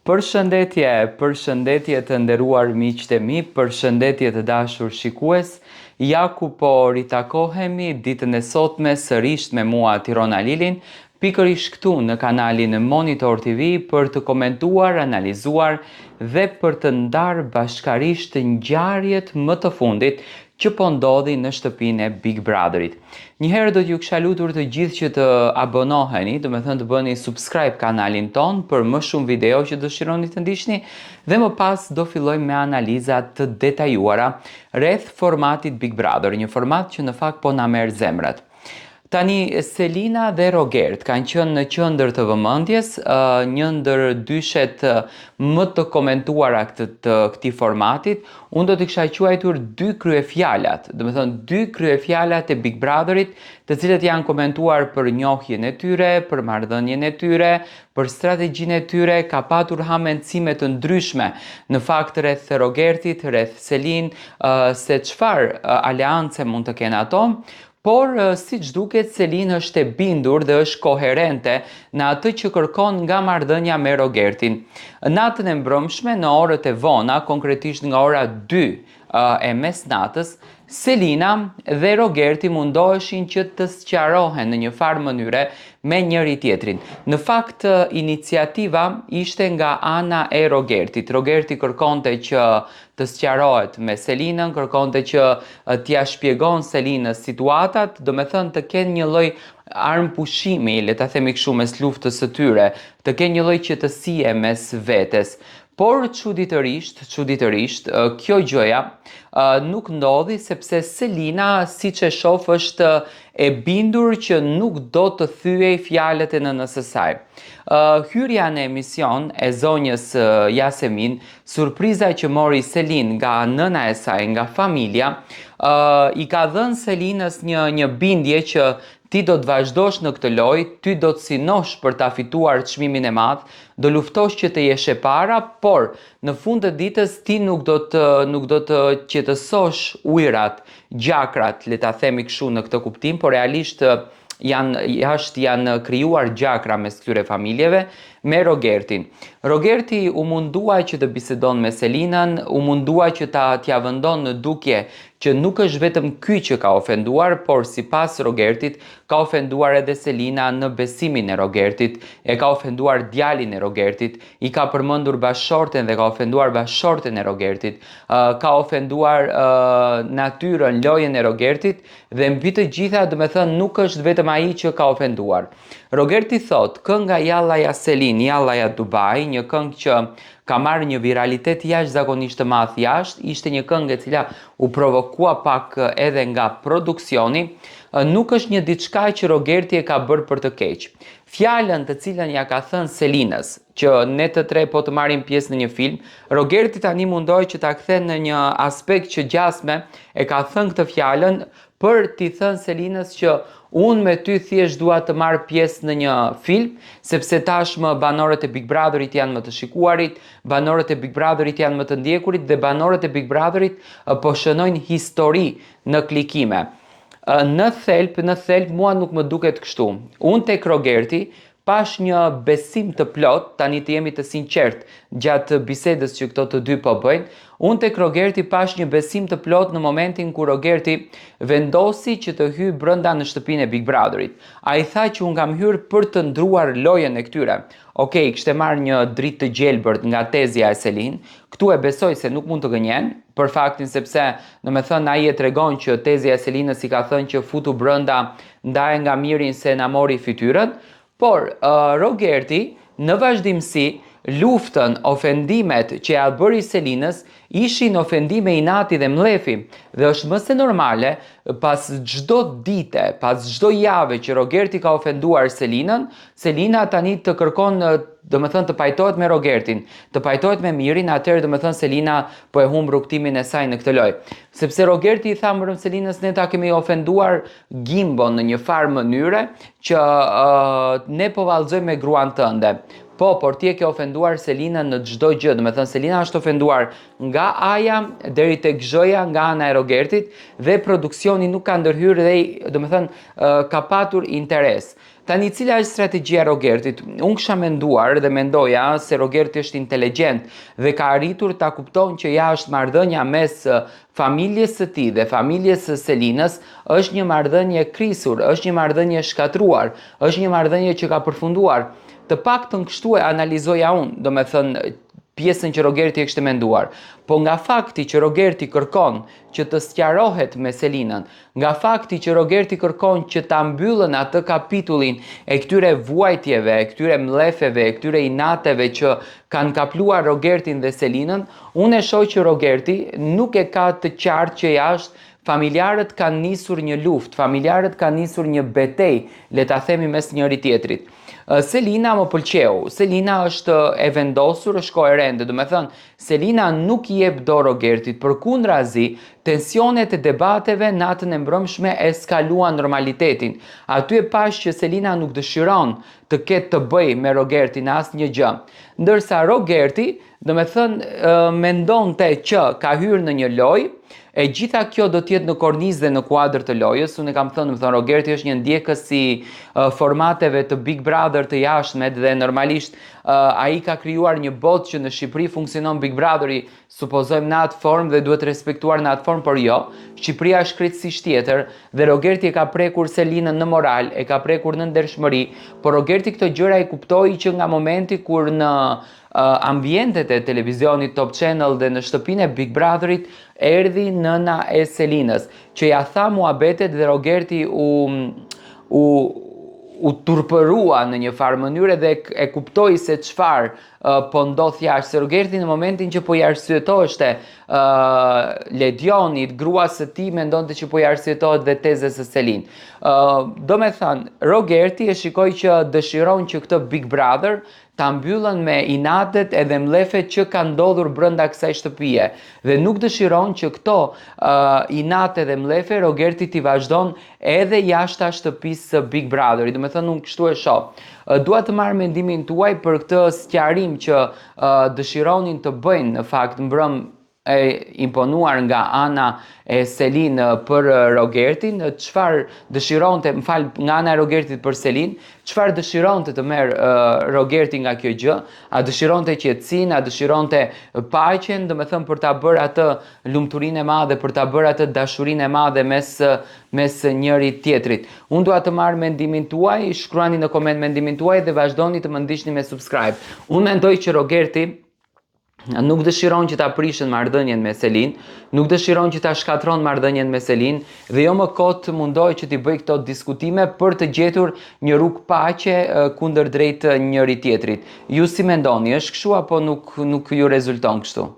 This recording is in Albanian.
Përshëndetje të nderuar miqtë e mi, përshëndetje të dashur shikues. Ja ku po ritakohemi ditën e sotme sërish me mua Tirona Lilin, pikërisht këtu në kanalin Monitor TV për të komentuar, analizuar dhe për të ndarë bashkarisht ngjarjet më të fundit që po ndodhi në shtëpinë e Big Brotherit. Njëherë do t'ju kisha lutur të gjithë që të abonoheni, do me thënë të bëni subscribe kanalin ton për më shumë video që dëshironi të ndiqni, dhe më pas do fillojmë me analizat të detajuara rreth formatit Big Brother, një format që në fakt po na merr zemrat. Tani, Selina dhe Rogert kanë qenë në qendër të vëmendjes, një ndër dyshet më të komentuara të këtij formatit. Unë do t'i kisha quajtur dy kryefjalat, do të thënë dy kryefjalat e Big Brotherit, të cilët janë komentuar për njohjen e tyre, për marrëdhënien e tyre, për strategjinë e tyre. Ka patur hamendësime të ndryshme në fakt rreth Rogertit, rreth Selin, se çfarë aleance mund të kenë ato. Por, siç duket, Selin është e bindur dhe është koherente në atë që kërkon nga marrëdhënia me Rogertin. Natën e mbrëmshme, në orët e vona, konkretisht nga ora 2 e mesnatës, Selina dhe Rogerti mundoheshin që të sqarohen në një farë mënyre me njëri tjetrin. Në fakt, iniciativa ishte nga ana e Rogertit. Rogerti kërkonte që të sqarohet me Selinën, kërkonte që t'ia shpjegon Selinës situatat, do me thënë të kenë një lloj armpushimi, le ta themi kështu, mes luftës së tyre, të kenë një lloj qetësie mes vetes. Por çuditërisht, kjo gjëja nuk ndodhi, sepse Selina, siç e shoh, është e bindur që nuk do të thyej fjalët e nënës së saj. Hyrja në emision e zonjës Yasemin, surpriza që mori Selin nga nëna e saj, nga familja, i ka dhënë Selinës një bindje që ti do të vazhdosh në këtë lojë, ty do të sinosh për ta fituar çmimin e madh, do luftosh që të jesh e para, por në fund të ditës ti nuk do të qetësosh ujërat, gjakrat, le ta themi kështu në këtë kuptim, por realisht janë krijuar gjakra mes këtyre familjeve me Rogertin. Rogerti u mundua që të bisedon me Selinën, u mundua që t'ia vendon në dukje që nuk është vetëm ky që ka ofenduar, por sipas Rogertit ka ofenduar edhe Selina në besimin e Rogertit, e ka ofenduar djalin e Rogertit, i ka përmendur bashorten dhe ka ofenduar bashorten e Rogertit, ka ofenduar natyrën, lojën e Rogertit, dhe mbi të gjitha, do me thënë, nuk është vetëm ai që ka ofenduar. Rogerti thot, kënga Jallaja Selin, Jallaja Dubai, një këngë që ka marrë një viralitet jashtëzakonisht të madh jashtë, ishte një këngë e cila u provokua pak edhe nga produksioni, nuk është një diçka që Rogerti e ka bërë për të keq. Fjalën të cilën ja ka thënë Selinës, që ne të tre po të marrim pjesë në një film, Rogerti tani mundohej që ta kthejë në një aspekt që gjasme e ka thënë këtë fjalën për t'i thënë Selinës që unë me ty thjesht dua të marr pjesë në një film, sepse tashmë banorët e Big Brotherit janë më të shikuarit, banorët e Big Brotherit janë më të ndjekurit dhe banorët e Big Brotherit po shënojnë histori në klikime. Në thelb mua nuk më duket kështu. Unë tek Rogerti pash një besim të plot, tani të jemi të sinqert gjatë bisedës që këto të dy po bëjnë, unë tek Rogerti pash një besim të plot në momentin ku Rogerti vendosi që të hyjë brenda në shtëpinë e Big Brotherit. Ai tha që unë kam hyrë për të ndruar lojën e këtyre. Okej, kishte marrë një dritë të gjelbërt nga tezja e Selin, këtu e besoj se nuk mund të gënjen, për faktin sepse, do me thënë, ai e tregon që tezja e Selinës i ka thënë që futu brenda, ndaje nga mirin se na mori fytyrën. Por, Rogerti, në vazhdimsi, luftën, ofendimet që ja bëri Selinës, ishin ofendime inati dhe mlefi, dhe është më se normale, pas çdo dite, pas çdo jave që Rogerti ka ofenduar Selinën, Selina tani të kërkon, do me thënë, të pajtohet me Rogertin, të pajtohet me mirin, atëherë do me thënë Selina po e humb rrugtimin e saj në këtë lojë. Sepse Rogerti i tha mbrëm Selinës, ne ta kemi ofenduar Gimbon në një farë mënyre që ne po vallëzojmë me gruan tënde. Po, por ti e ke ofenduar Selinën në çdo gjë, do me thënë Selina është ofenduar nga Aja deri tek Zhoja nga ana e Rogertit dhe produksioni nuk ka ndërhyrë dhe do me thënë ka patur interes. Tani cila është strategjia e Rogertit? Unë kisha menduar dhe mendoja se Rogerti është inteligjent dhe ka arritur ta kupton që jashtë marrëdhënia mes familjes së tij dhe familjes së Selinës është një marrëdhënie krisur, është një marrëdhënie shkatruar, është një marrëdhënie që ka përfunduar. Të paktën kështu e analizoja unë, do me thënë pjesën që Rogerti e kishte menduar. Po nga fakti që Rogerti kërkon që të sqarohet me Selinën, nga fakti që Rogerti kërkon që ta mbyllën atë kapitullin e këtyre vuajtjeve, e këtyre mlefeve, e këtyre inateve që kanë kapluar Rogertin dhe Selinën, unë e shoh që Rogerti nuk e ka të qartë që jashtë familjarët kanë nisur një luftë, familjarët kanë nisur një betejë, le ta themi mes njëri tjetrit. Selina më pëlqeu. Selina është e vendosur, është koherente. Do me thënë, Selina nuk i jep dorë Rogertit, përkundrazi, tensionet e debateve natën e mbrëmshme eskaluan normalitetin. Aty e pash që Selina nuk dëshiron të ketë të bëj me Rogertin asnjë gjë. Ndërsa Rogerti, do me thënë, mendonte që ka hyrë në një lojë. E gjitha kjo do t'jetë në kornizë dhe në kuadër të lojës. Unë e kam thënë, Rogerti është një ndjekës i formateve të Big Brother të jashtmet dhe normalisht ai ka krijuar një botë që në Shqipëri funksionon Big Brotheri, supozojmë në atë formë dhe duhet respektuar në atë formë, por jo. Shqipëria është krejtësisht tjetër dhe Rogerti e ka prekur Selinën në moral, e ka prekur në ndershmëri, por Rogerti këto gjëra i kuptoi që nga momenti kur në ambientet e televizionit Top Channel dhe në shtëpinë e Big Brotherit erdhi nëna e Selinës, që ja tha muhabetet dhe Rogerti u turpërua në një farë mënyrë dhe e kuptoi se çfarë po ndodh jashtë. Se Rogerti në momentin që po i arsyetoheshte Ledionit, gruas së tij mendonte që po i arsyetohet dhe tezës së Selin. Do me thënë, Rogerti e shikoi që dëshiron që këtë Big Brother ta mbyllën me inatet edhe mlefet që kanë ndodhur brenda kësaj shtëpie dhe nuk dëshiron që këto inate dhe mlefe Rogerti t'i vazhdon edhe jashta shtëpisë së Big Brotherit. Do me thënë, unë kështu e shoh. Dua të marr mendimin tuaj për këtë sqarim që dëshironin të bëjnë në fakt mbrëm e imponuar nga ana e Selin për Rogertin, çfarë dëshironte, nga ana e Rogertit për Selin, çfarë dëshironte të merë Rogerti nga kjo gjë, a dëshironte qetësinë, a dëshironte paqen, do me thënë për ta bërë atë lumturinë e madhe, për ta bërë atë dashurinë e madhe mes njëri tjetrit. Unë dua të marr mendimin tuaj, shkruani në koment mendimin tuaj dhe vazhdoni të më ndiqni me subscribe. Unë mendoj që Rogerti nuk dëshiron që ta prishën marrëdhënien me Selin, nuk dëshiron që ta shkatron marrëdhënien me Selin dhe jo më kot mundoj që t'i bëj këto diskutime për të gjetur një rrugë paqe kundër drejt njëri tjetrit. Ju si mendoni, është kështu apo nuk ju rezulton kështu?